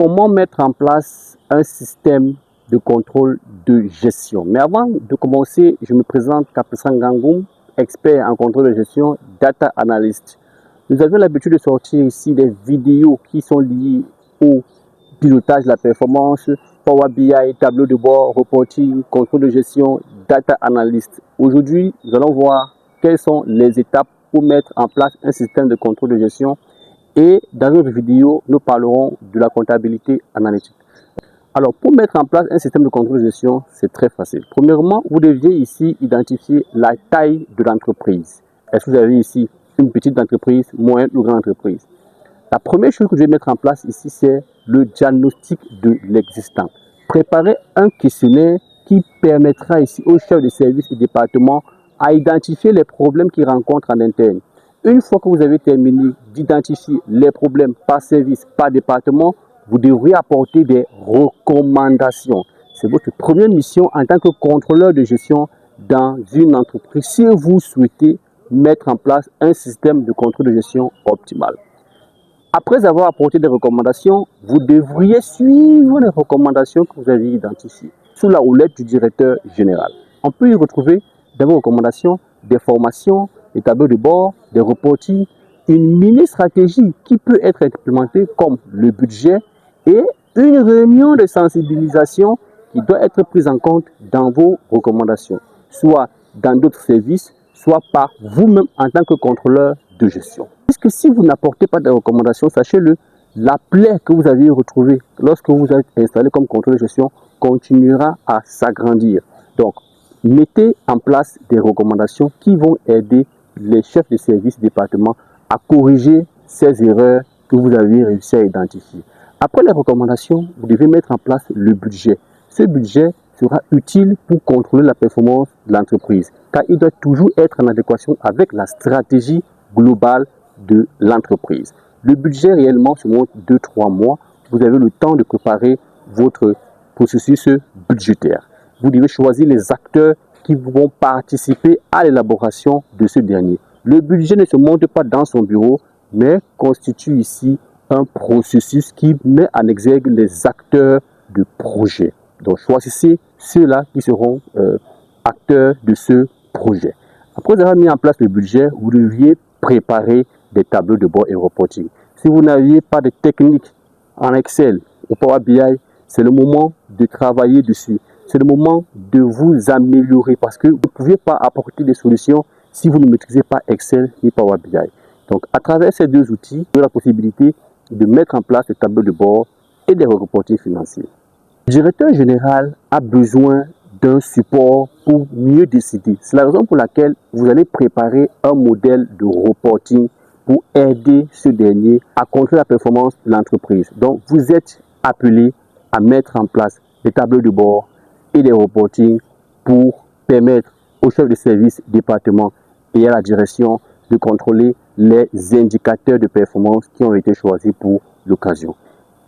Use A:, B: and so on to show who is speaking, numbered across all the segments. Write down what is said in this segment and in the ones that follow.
A: Comment mettre en place un système de contrôle de gestion? Mais avant de commencer, je me présente Kapesang Gangoum, expert en contrôle de gestion, data analyst. Nous avons l'habitude de sortir ici des vidéos qui sont liées au pilotage de la performance, Power BI, tableau de bord, reporting, contrôle de gestion, data analyst. Aujourd'hui, nous allons voir quelles sont les étapes pour mettre en place un système de contrôle de gestion. Et dans notre vidéo, nous parlerons de la comptabilité analytique. Alors, pour mettre en place un système de contrôle de gestion, c'est très facile. Premièrement, vous devez ici identifier la taille de l'entreprise. Est-ce que vous avez ici une petite entreprise, moyenne ou grande entreprise? La première chose que je vais mettre en place ici, c'est le diagnostic de l'existant. Préparer un questionnaire qui permettra ici aux chefs de service et départements à identifier les problèmes qu'ils rencontrent en interne. Une fois que vous avez terminé d'identifier les problèmes par service, par département, vous devrez apporter des recommandations. C'est votre première mission en tant que contrôleur de gestion dans une entreprise si vous souhaitez mettre en place un système de contrôle de gestion optimal. Après avoir apporté des recommandations, vous devriez suivre les recommandations que vous avez identifiées sous la houlette du directeur général. On peut y retrouver dans vos recommandations des formations, des tableaux de bord, des reportings, une mini-stratégie qui peut être implémentée comme le budget et une réunion de sensibilisation qui doit être prise en compte dans vos recommandations, soit dans d'autres services, soit par vous-même en tant que contrôleur de gestion. Puisque si vous n'apportez pas de recommandations, sachez-le, la plaie que vous avez retrouvée lorsque vous êtes installé comme contrôleur de gestion continuera à s'agrandir. Donc, mettez en place des recommandations qui vont aider les chefs de service département à corriger ces erreurs que vous avez réussi à identifier. Après les recommandations, vous devez mettre en place le budget. Ce budget sera utile pour contrôler la performance de l'entreprise, car il doit toujours être en adéquation avec la stratégie globale de l'entreprise. Le budget réellement se monte 2-3 mois. Vous avez le temps de préparer votre processus budgétaire. Vous devez choisir les acteurs qui vont participer à l'élaboration de ce dernier. Le budget ne se monte pas dans son bureau, mais constitue ici un processus qui met en exergue les acteurs de projet. Donc, choisissez ceux-là qui seront acteurs de ce projet. Après avoir mis en place le budget, vous deviez préparer des tableaux de bord et reporting. Si vous n'aviez pas de technique en Excel ou Power BI, c'est le moment de travailler dessus. C'est le moment de vous améliorer parce que vous ne pouvez pas apporter des solutions si vous ne maîtrisez pas Excel et Power BI. Donc, à travers ces deux outils, vous avez la possibilité de mettre en place des tableaux de bord et des reportings financiers. Le directeur général a besoin d'un support pour mieux décider. C'est la raison pour laquelle vous allez préparer un modèle de reporting pour aider ce dernier à contrôler la performance de l'entreprise. Donc, vous êtes appelé à mettre en place des tableaux de bord et des reportings pour permettre aux chefs de service, département et à la direction de contrôler les indicateurs de performance qui ont été choisis pour l'occasion.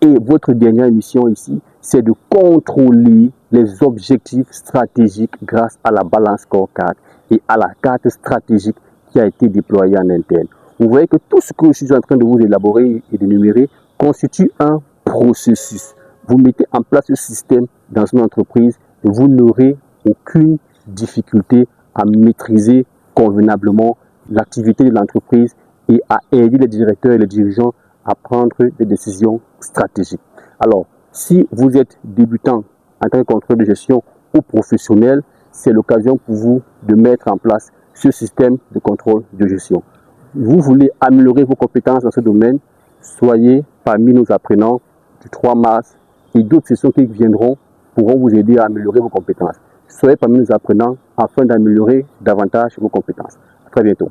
A: Et votre dernière mission ici, c'est de contrôler les objectifs stratégiques grâce à la balance scorecard et à la carte stratégique qui a été déployée en interne. Vous voyez que tout ce que je suis en train de vous élaborer et d'énumérer constitue un processus. Vous mettez en place ce système dans une entreprise et vous n'aurez aucune difficulté à maîtriser convenablement l'activité de l'entreprise et à aider les directeurs et les dirigeants à prendre des décisions stratégiques. Alors, si vous êtes débutant en tant que contrôleur de gestion ou professionnel, c'est l'occasion pour vous de mettre en place ce système de contrôle de gestion. Vous voulez améliorer vos compétences dans ce domaine, soyez parmi nos apprenants du 3 mars et d'autres sessions qui viendront pourront vous aider à améliorer vos compétences. Soyez parmi nos apprenants afin d'améliorer davantage vos compétences. À très bientôt.